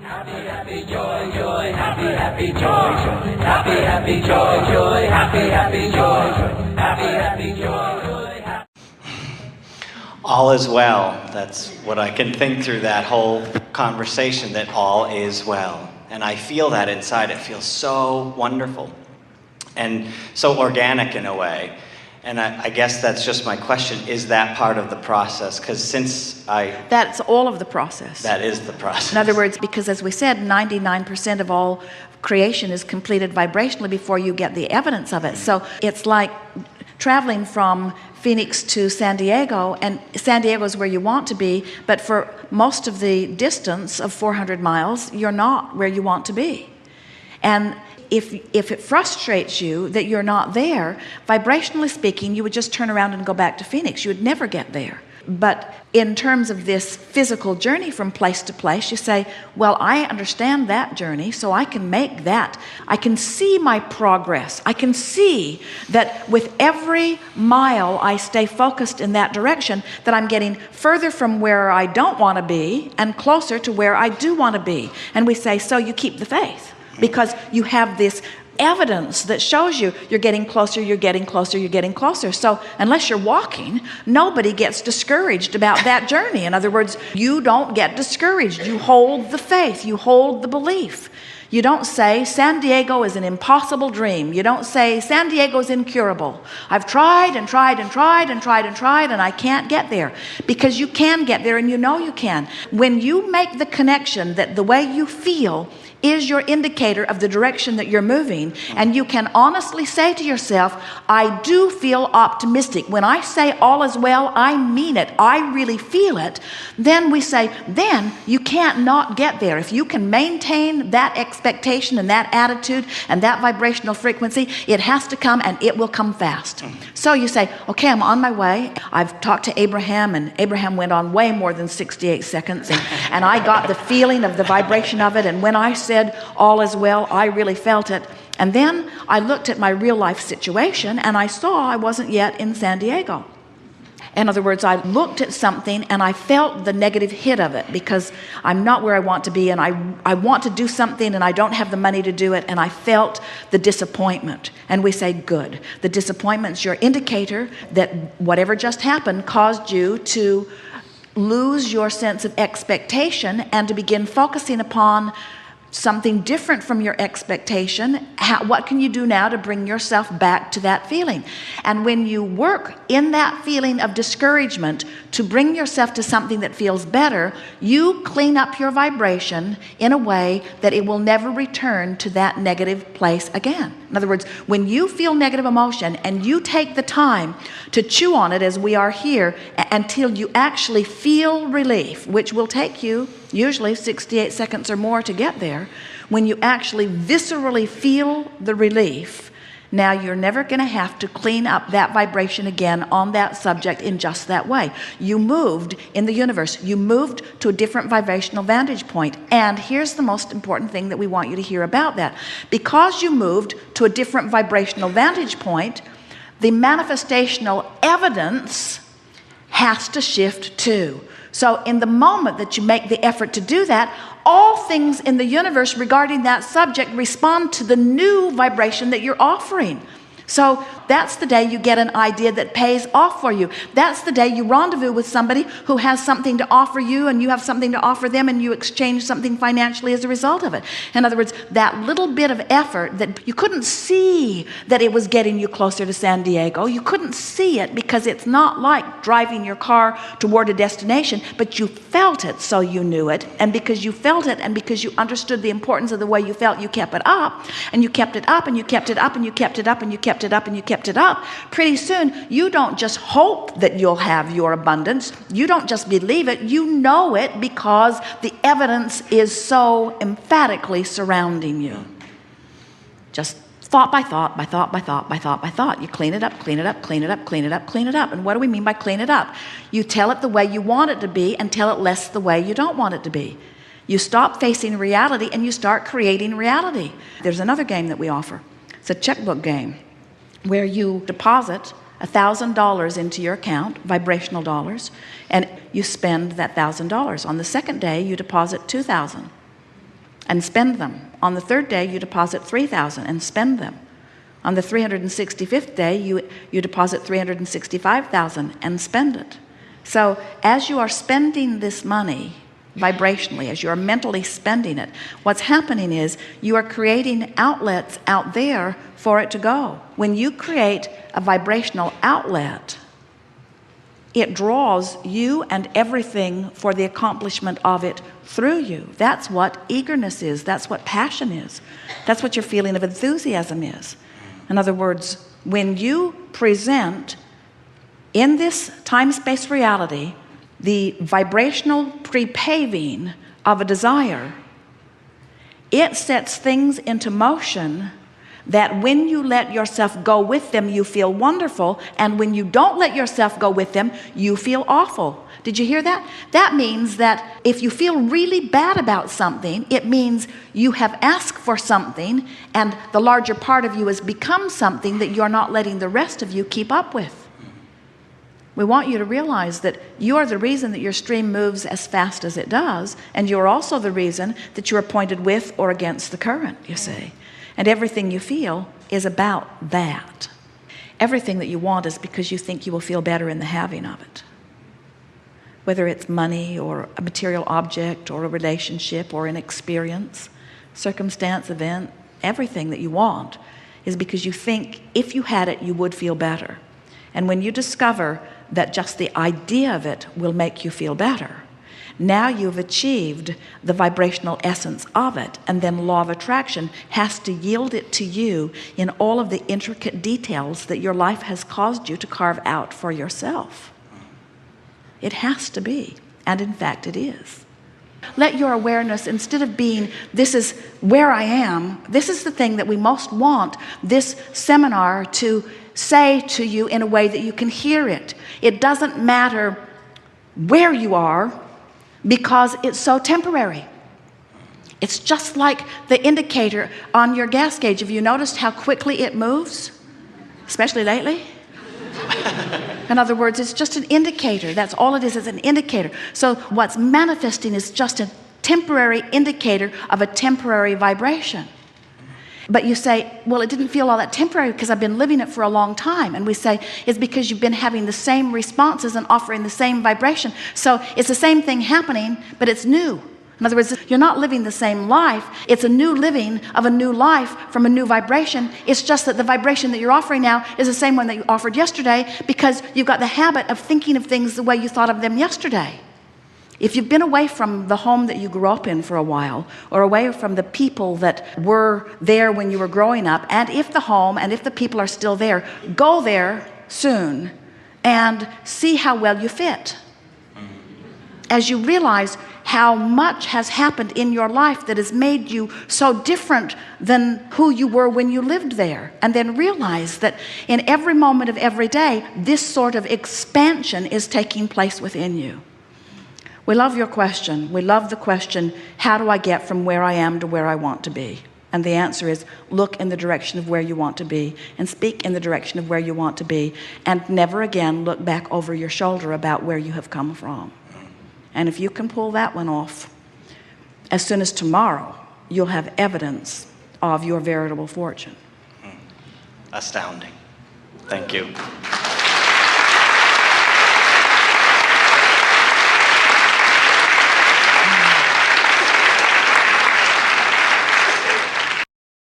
Happy, happy, joy, joy, happy, happy, joy, joy, happy, happy, joy, joy, happy, happy, joy, joy, happy, happy, joy, joy, happy. All is well. That's what I can think through that whole conversation, that all is well. And I feel that inside. It feels so wonderful and so organic in a way. And I guess that's just my question. Is that part of the process? Because That's all of the process. That is the process. In other words, because as we said, 99% of all creation is completed vibrationally before you get the evidence of it. So it's like traveling from Phoenix to San Diego, and San Diego is where you want to be, but for most of the distance of 400 miles, you're not where you want to be. And if it frustrates you that you're not there, vibrationally speaking, you would just turn around and go back to Phoenix. You would never get there. But in terms of this physical journey from place to place, you say, well, I understand that journey, so I can make that. I can see my progress. I can see that with every mile I stay focused in that direction, that I'm getting further from where I don't want to be and closer to where I do want to be. And we say, so you keep the faith, because you have this evidence that shows you you're getting closer, you're getting closer, you're getting closer. So unless you're walking, nobody gets discouraged about that journey. In other words, you don't get discouraged. You hold the faith, you hold the belief. You don't say San Diego is an impossible dream. You don't say San Diego is incurable. I've tried and tried and tried and tried and tried and I can't get there. Because you can get there, and you know you can. When you make the connection that the way you feel is your indicator of the direction that you're moving, and you can honestly say to yourself, I do feel optimistic. When I say all is well, I mean it. I really feel it. Then we say, then you can't not get there. If you can maintain that expectation and that attitude and that vibrational frequency, it has to come, and it will come fast. So you say, okay, I'm on my way. I've talked to Abraham, and Abraham went on way more than 68 seconds, and I got the feeling of the vibration of it, and when I said all is well, I really felt it. And then I looked at my real life situation, and I saw I wasn't yet in San Diego. In other words, I looked at something and I felt the negative hit of it, because I'm not where I want to be, and I want to do something and I don't have the money to do it, and I felt the disappointment. And we say, good. The disappointment's your indicator that whatever just happened caused you to lose your sense of expectation and to begin focusing upon something different from your expectation. What can you do now to bring yourself back to that feeling? And when you work in that feeling of discouragement to bring yourself to something that feels better, you clean up your vibration in a way that it will never return to that negative place again. In other words, when you feel negative emotion and you take the time to chew on it, as we are here, until you actually feel relief, which will take you usually 68 seconds or more to get there, when you actually viscerally feel the relief, now you're never going to have to clean up that vibration again on that subject in just that way. You moved in the universe. You moved to a different vibrational vantage point. And here's the most important thing that we want you to hear about that. Because you moved to a different vibrational vantage point, the manifestational evidence has to shift too. So in the moment that you make the effort to do that, all things in the universe regarding that subject respond to the new vibration that you're offering. So that's the day you get an idea that pays off for you. That's the day you rendezvous with somebody who has something to offer you, and you have something to offer them, and you exchange something financially as a result of it. In other words, that little bit of effort that you couldn't see that it was getting you closer to San Diego. You couldn't see it because it's not like driving your car toward a destination, but you felt it, so you knew it. And because you felt it, and because you understood the importance of the way you felt, you kept it up, and you kept it up, and you kept it up, and you kept it up, and you kept it up, and you kept it up. Pretty soon, you don't just hope that you'll have your abundance. You don't just believe it. You know it, because the evidence is so emphatically surrounding you. Just thought by thought, by thought, by thought, by thought, by thought. You clean it up, clean it up, clean it up, clean it up, clean it up. And what do we mean by clean it up? You tell it the way you want it to be, and tell it less the way you don't want it to be. You stop facing reality, and you start creating reality. There's another game that we offer. It's a checkbook game, where you deposit $1,000 into your account, vibrational dollars, and you spend that $1,000. On the second day, you deposit $2,000. and spend them. On the third day, you deposit 3,000 and spend them. On the 365th day, you deposit 365,000 and spend it. So as you are spending this money vibrationally, as you are mentally spending it, what's happening is you are creating outlets out there for it to go. When you create a vibrational outlet, it draws you and everything for the accomplishment of it through you. That's what eagerness is. That's what passion is. That's what your feeling of enthusiasm is. In other words, when you present in this time-space reality the vibrational pre-paving of a desire, it sets things into motion that when you let yourself go with them, you feel wonderful, and when you don't let yourself go with them, you feel awful. Did you hear that? That means that if you feel really bad about something, it means you have asked for something, and the larger part of you has become something that you're not letting the rest of you keep up with. We want you to realize that you are the reason that your stream moves as fast as it does, and you're also the reason that you're pointed with or against the current, you see. And everything you feel is about that. Everything that you want is because you think you will feel better in the having of it. Whether it's money or a material object or a relationship or an experience, circumstance, event, everything that you want is because you think if you had it, you would feel better. And when you discover that just the idea of it will make you feel better, now you've achieved the vibrational essence of it, and then law of attraction has to yield it to you in all of the intricate details that your life has caused you to carve out for yourself. It has to be, and in fact it is. Let your awareness, instead of being, this is where I am, this is the thing that we most want this seminar to say to you in a way that you can hear it. It doesn't matter where you are, because it's so temporary. It's just like the indicator on your gas gauge. Have you noticed how quickly it moves? Especially lately? In other words, it's just an indicator. That's all it is an indicator. So what's manifesting is just a temporary indicator of a temporary vibration. But you say, well, it didn't feel all that temporary because I've been living it for a long time. And we say, it's because you've been having the same responses and offering the same vibration. So it's the same thing happening, but it's new. In other words, you're not living the same life. It's a new living of a new life from a new vibration. It's just that the vibration that you're offering now is the same one that you offered yesterday because you've got the habit of thinking of things the way you thought of them yesterday. If you've been away from the home that you grew up in for a while, or away from the people that were there when you were growing up, and if the home and if the people are still there, go there soon and see how well you fit. As you realize how much has happened in your life that has made you so different than who you were when you lived there, and then realize that in every moment of every day, this sort of expansion is taking place within you. We love your question. We love the question, how do I get from where I am to where I want to be? And the answer is, look in the direction of where you want to be and speak in the direction of where you want to be, and never again look back over your shoulder about where you have come from. And if you can pull that one off, as soon as tomorrow, you'll have evidence of your veritable fortune. Astounding. Thank you.